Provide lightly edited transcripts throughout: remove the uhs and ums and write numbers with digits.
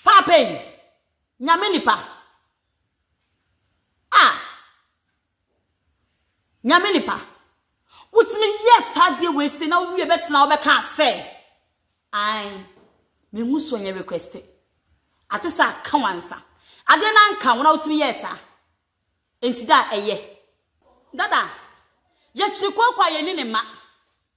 Papa, nyame nipa. Ah. Nyame nipa. Utimi yes hadi we say na we betina obeka say. Ai. Me hu so nya request. Ate sa ka wansa. Ade na nka wona utimi yes a. Enti da eye. Dada. Ye chirikwa ye ni ne ma.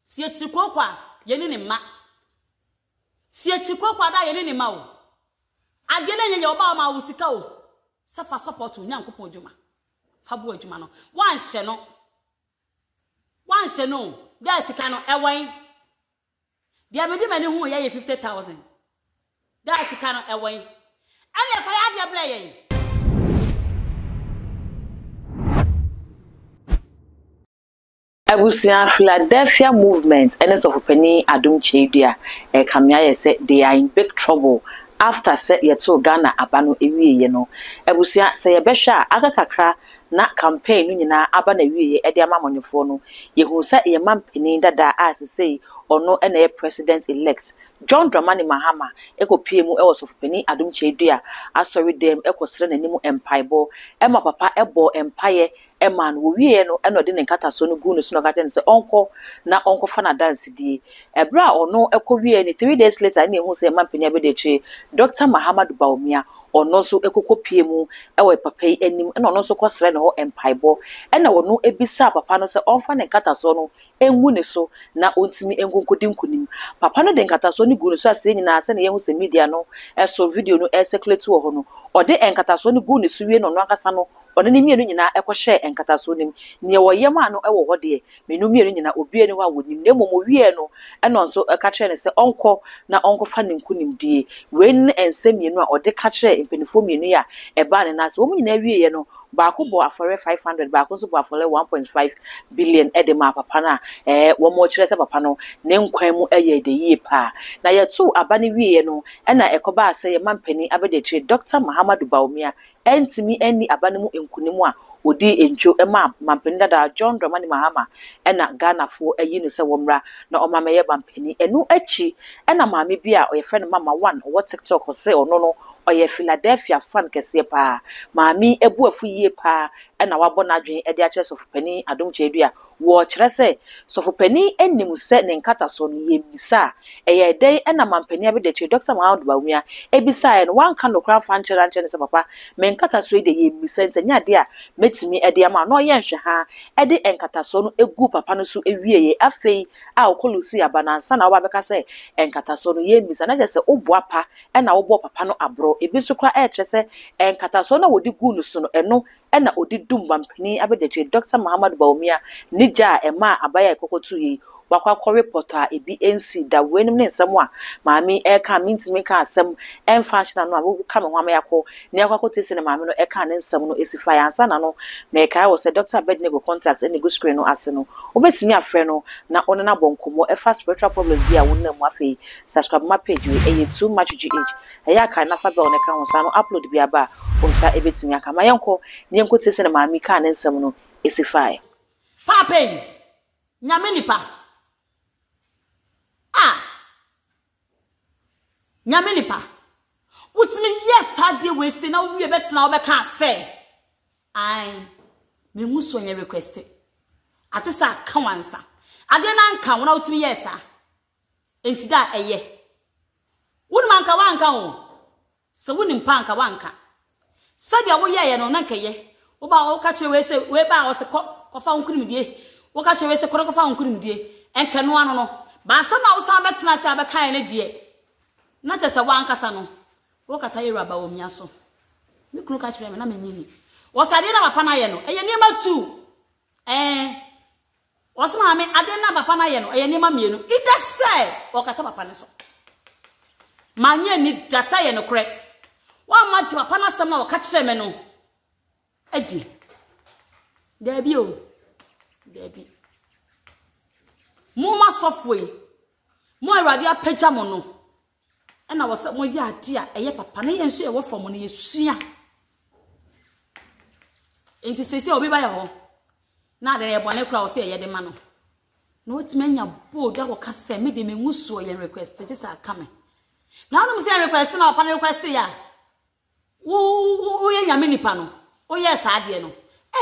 Si ye chirikwa ye ni ne ma. Si ye chirikwa da ye ni ne ma o. Ade na nye oba ma wo sika o. Se fa support Nyankopon adwuma. Fa bo adwuma no. Wan hye no. Wan hye no. Da sika no ewan. Dia me di mani hu ye 50,000. Da sika no ewan. Ane fa ya dia bla ye. Abusia Philadelphia movement and of Penny Adum Chedua Kamia said they are in big trouble after set yeto Ghana abano ewie ye no. Abusia say besha aka kakra na campaign nyina aba na ewie e de amamonyefo no yehu sa ye mampeni dada as say ono na president elect John Dramani Mahama ekopiemu e was of Penny Adum Chedua asori dem ekosere nanimu empaibo e ma papa ebo empaye Eman wo wie no eno de ne nkataso no gu no so no ka ten se onko na onko fa na dance die ebra ono ekowie ni 3 days later na ehu se mampeni abedechi Dr. Muhammad Baumia ono so ekokopie mu ewe papa yi anim na ono so kwasere ne ho empaibo na wono ebisa papa no se onfa ne nkataso no enwu ne so na ontimi enkonkodi nkunim papa no de nkataso no gu no so ase nyina ase ne yehu se media no eso video no circulate wo ho no ode enkataso no gu ne so wie no no akasa no ode ne mienu nyina ekohye enkataso nim ne woyem ano ewo ho de menu mienu nyina obie ne ho awonim ne momo wie no eno nso ka kire ne se onko na onko fa ne nkunim die wen ensem mienu a ode ka kire empenifo mienu ya eba ne na se wo nyina wie ye no baako bo afore 500 baako so bo afore 1.5 billion edema papa na wo mo kire se papa no ne nkwan mu eye de yie pa na yetu abane wie no na ekoba ase ye mampeni abedechi Dr. Muhammad Baumia entimi eni abane mu enkunimu a odi encho ema mampeni dada John Dramani Mahama na Ghana fo ayi no se womra na omameye mampeni enu achi na maame bi a oye friend mama one o TikTok o se ono no oye Philadelphia fan kese pa maami ebuafu yie pa na wabọ na adwen e de a church of Penny Adum Chedua wo kire se so Penny enim se ne nkata so no ye bisa eye den na mampeni abedechi Dr. Muhammad Baumia ebisa en wan kan no kran fan kire se papa me nkata so de ye bisa nsanya de a metimi e de ama no ye nhwe ha e de nkata so no egu papa no so ewie ye afei a okolusi abanansa na oba beka se nkata so no ye bisa na je se oboapa na obo papa no abro ebi so kra e kire se nkataso na wodi gu no so no eno na odi dum mampeni abedechi Dr. Muhammad Baumia nija ema abaya ekokotu yi wakwa kwa report a ebi NC da wenim ne nsem a maami e ka mintimi ka asem emfashina no abu ka me hwama yakọ ne yakwa kotese ne maami no e ka ne nsem no esifa ya ansa na no me ka wo se Dr. Bednego contact any go screen no ase no obetimi afre no na ono na bonkomo e fa spiritual problems bi a wonna mu afei subscribe my page we e too much gh eya ka na fa be one ka ho sa no upload bi aba onsa ebetimi aka ma yenko ne yenko tese ne maami ka ne nsem no esifa ya Papa, nyame nipa. Ah. Nyame nipa. Utimi yes hadi we say na we betina obeka say. Ai. Me hu so nya request. Ate sa ka wansa. Ade na nka wona utimi yes a. Enti da eye. Wonu manka wanka o. Se woni mpa nka wanka. Sadia wo ye no na nka ye. Wo ba wo ka che we say we ba wo se kofa onkunim die. Wo ka che we se kofa onkunim die. Enka no ano no. Ba sa na wo san betina se abeka ne die. Na chese wanka sa no. Wo kata yera ba wo mia so. Me kunu ka kire me na menyini. Wo sade na papa na ye no. Eye niema tu. Wo se ma me ade na papa na ye no. Eye niema mienu. Ida say wo kata papa ne so. Manye ni da say ye no kure. Wa ma ti papa na sam na wo ka kire me no. Edi. Debi o. Debi. Mo ma software. Mo awade apagya mo no. Na wo se mo ye ade a eye papa na ye nso ye wo fom no yesua. Enti sese obi ba ye ho. Na de ye bone kura wo se ye de ma no. Na otime nya bold a wo ka se me de me ngusuo ye request ti sa aka me. Now no say request na opa request ya. Wo ye nyame nipa no. O yes ade no.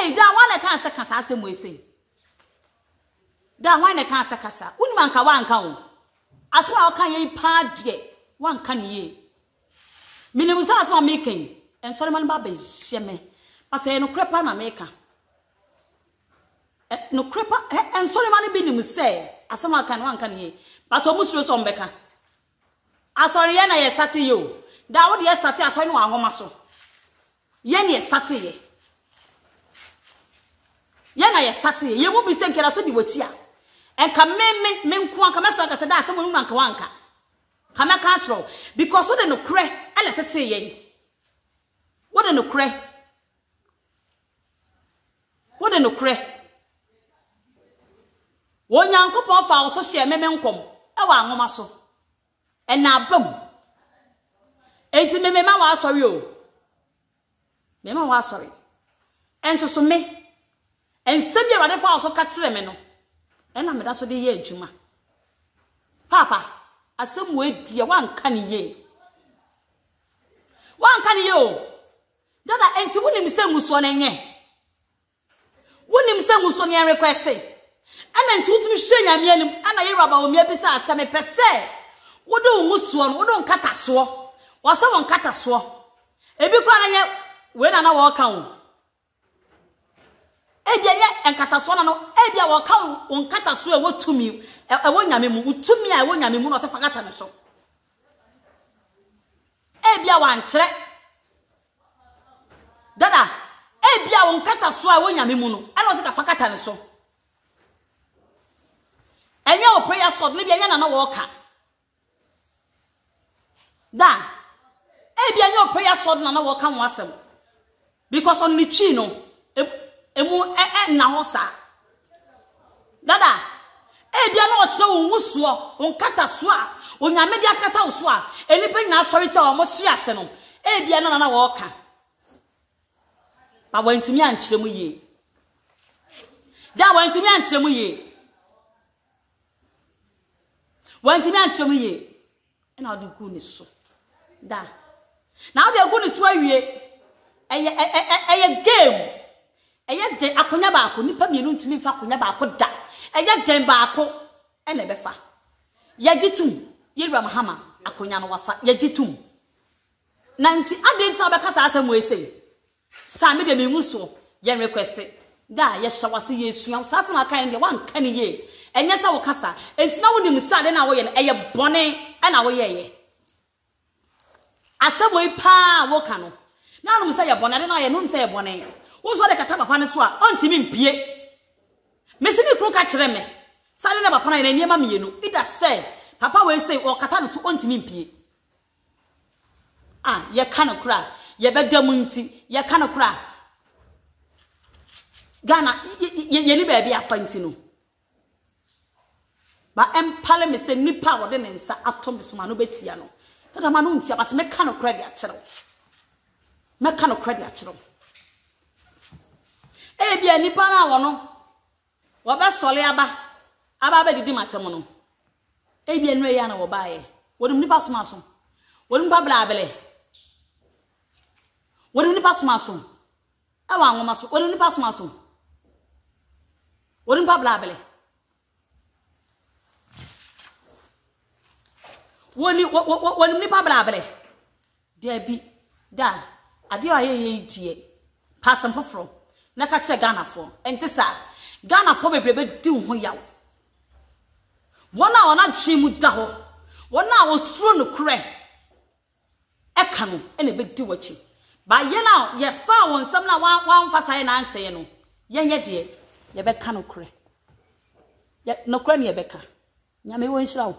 Eh da wan kan se kasa asem ese. Da wan kan se kasa. Uni man ka wan kan o. Aswa o kan ye pa de wan kan ye. Minim sa aswa making. En sorry man ba be hyeme. Ase no krepa na meka. No krepa en sorry man be nim say asama kan wan kan ye. But omusuro so mbeka. Asori ye na ye start you. Da wo de start asori no ahoma so. Ye na ye start ye. Ye na ye start ye. Ye mu bi se nkira so di wotia. Enka me nko anka me so ka se da asem mu anka wanka. Kama ka tro because wo de no kre ele tete ye. Wo de no kre. Wo de no kre. Wo nyankopon fa wo so hye me nkom. E wa anwoma so. E na bam. Enti me ma wa sorry o. Me ma wa sorry. Enso so me. Ensem ye wade fa wo so ka kire me no. E na me da so de ye adwuma. Papa, asem wo edie wan ka ne ye. Wan ka ne ye o. Dada enti wonim se nguso na nye. Wonim se nguso na request. Ana enti wotumi hwe nyame anim ana ye raba wo me bisa asem pese. Wodo nguso no wodo nkata so. Wasa won kata so. Ebi kwa na nye we na wo ka wo. Ebia nye enkata so na no ebia wo ka wo nkata so e wotumi e wo nyame mu utumi a e wo nyame mu no se fakata ne so. Ebia wan kire. Dada ebia wo nkata so a e wo nyame mu no ana se ka fakata ne so. Enya wo prayer sword ne bia nya na wo ka. Da ebia nya wo prayer sword na wo ka wo asem. Because on the chi no emu na ho sa. Dada ebia na o kire wo wusuo wo nkata so a onyame dia kata wo so a enipa nyina sorry cha wo mo chi ase no ebia na wo ka. Ba wantumi ankire mu ye. Da wantumi ankire mu ye. Wantumi ankire mu ye. Na odi gu ni so. Da. Na odi gu ni so awie. Eye game. Eye de akonya ba ako nipa mienu ntumi fa akonya ba ako da. Eye den ba ako e na be fa. Ye gitum, ye ram hama akonya no wafa. Ye gitum. Nanti ade nti na be kasa asem we sei. Sa me de mengu so ye request. Da ye shawase ye suam sa asem akan de wan kan ye. Enye sa wo kasa. Enti na wonim sa de na wo ye no eye bone e na wo ye. Asem we pa wo ka no. Na no say ye bone de na ye no say ye bone. Wo so de kata papa ne so a ontimi mpie. Mesimi kru ka kire me. Sale na papa na ye niema mienu. Ida say papa we say o kata no so ontimi mpie. Ah, ye kana kura, ye bedam nti, ye kana kura. Ghana ye ni baabi afanti no. Ba empale me se nipa wo de ne nsa atom so ma no betia no. Dada ma no ntia but me kana kura de akyerew. Me kana kura de akyerew. E bia nipa na wo no. Wo be sole aba be didi matem no. E bia no ya na wo baaye. Wo dum nipa soma so. Wo dum babla abele. Wodi ni pasuma so awa nwoma so wodi ni pasuma so wodi pa bla bele woni ni pa bla bele dia bi da ade aye die pasam foforo na ka kire Ghana fo enti sa Ghana fo bebrebe di ho yawo wona ona chimu da ho wona wo suro no kure e ka no ene be di wachi ba ye na ye fa won sam na wan fa sai na anhye no ye nye de ye be ka no kure ye no kure ne ye be ka nyame won hira wo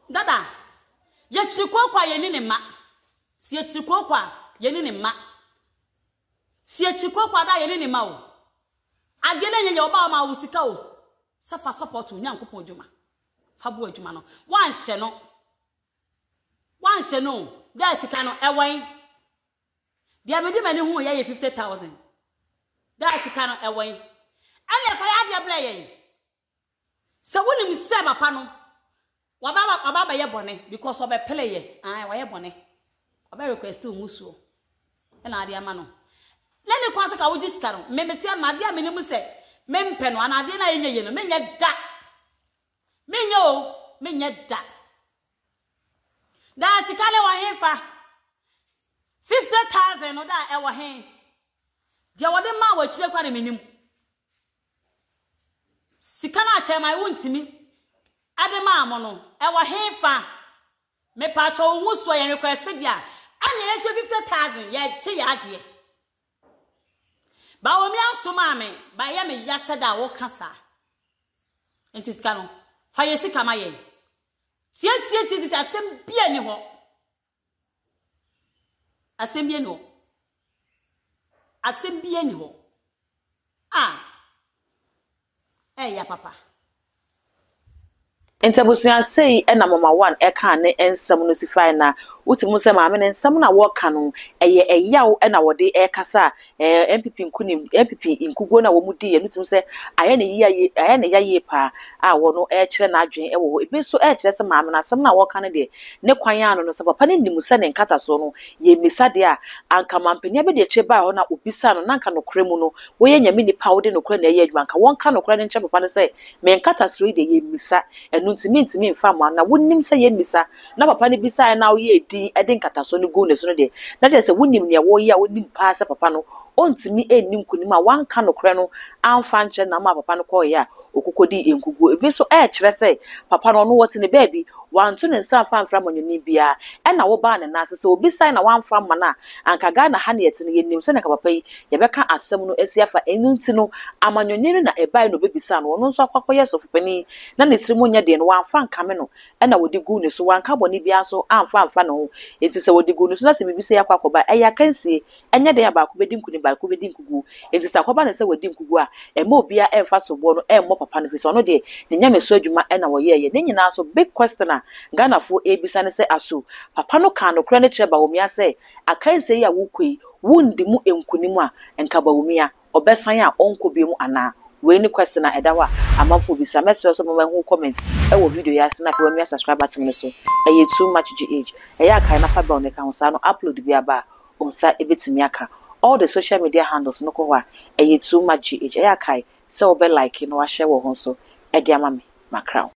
dada ye chiriko kwa ye ni ma si ye chiriko kwa ye ni ma si ye chiriko kwa da ye ni ma wo age na nye oba ma wo sika wo safa support nyankopon djuma fa bo adwuma no wan hye no da sika no ewan dia me di mani hu ye 50,000 da sika no ewan anya fa ya dia bla ye se wonim se papa no waba ye bone because obe pele ye wa ye bone obe request umusuo e na ade ama no leni kwanse ka wogi sika no memeti ama ade amenimu se mempe no ana ade na yenye ye no menye da menye da da sikale wa hefa 50,000 no da e wo hen je wode ma wa kire kwa ne menim sika na che mai wontimi ade ma amono e wo hefa me pa cho umusuo ye request dia anya ye 50,000 ye che ya ade ba wo mi ansoma me ba ye me yasada wo kasa enti sika no fa ye sika ma ye tie asem bia ni ho asem bia ni ho ya papa Interbusia say na mama one e kan ne ensam no sifai na utimu se maame ne ensam na wo ka no eye eyaw na wo de e kasa MPP nkunim MPP nkugo na wo mudi ye utimu se aye ne yaye pa a wo no e kire na adwen e wo ebi so e kire se maame na asam na wo ka ne de ne kwan ano no se papa ne nimu se ne nkata so no ye misa de a anka mampenya be de che ba ho na obisa no nanka no kremu no wo ye nyame ni pa wo de no kra na ye adwan ka won ka no kra ne nche papa ne se me nkata so de ye misa ntimi mfa ma na wonnim se ye misa na papa ne bisa na wo ye din ede nkataso ne go ne so no de na de se wonnim ne wo ye a wonnim pa se papa no ontimi ennim kunim a wanka no kre no amfa nche na ma papa no ko ye a okokodi enkugu ebi so kire se papa no wote ne baabi wanto ne nsa fa mfra monyoni bia na wo ba ne na se obi sai na wanfa ma na anka ga na ha ne yete ne yennim se ne ka papa yi ye beka asem no asi afa enunti no amanyoni na ebai no bebisa no no nso akwakoye sofopani na ne tirimonya de no wanfa nka me no na wodi gu ne so wanka boni bia so amfa no enti se wodi gu ne so na se bibisa yakwakoba eya kansie enye de ya ba ko bedi nkuni ba ko bedi nkugu enti se akoba na se wodi nkugu a ema obia emfa so bo no emmo papa no fi so no de ne nyame so adwuma na wo ye ne nyina so big question Ghana fo ebisa ne se aso papa no kan no kra ne kire ba wo mia se akanse ya wukui wundi mu enkunimu a enka ba wo mia obesan a onko bi mu ana we ni question na edawa amafo bisa message so mo hu comment e wo video ya se na pe wo mia subscribe button ne so eye too much gh eya kai na fa ba ne kan sa no upload bi aba onsa ebetimi aka all the social media handles no ko wa eye too much gh eya kai se wo be like no wa share wo ho so e dia ma me makra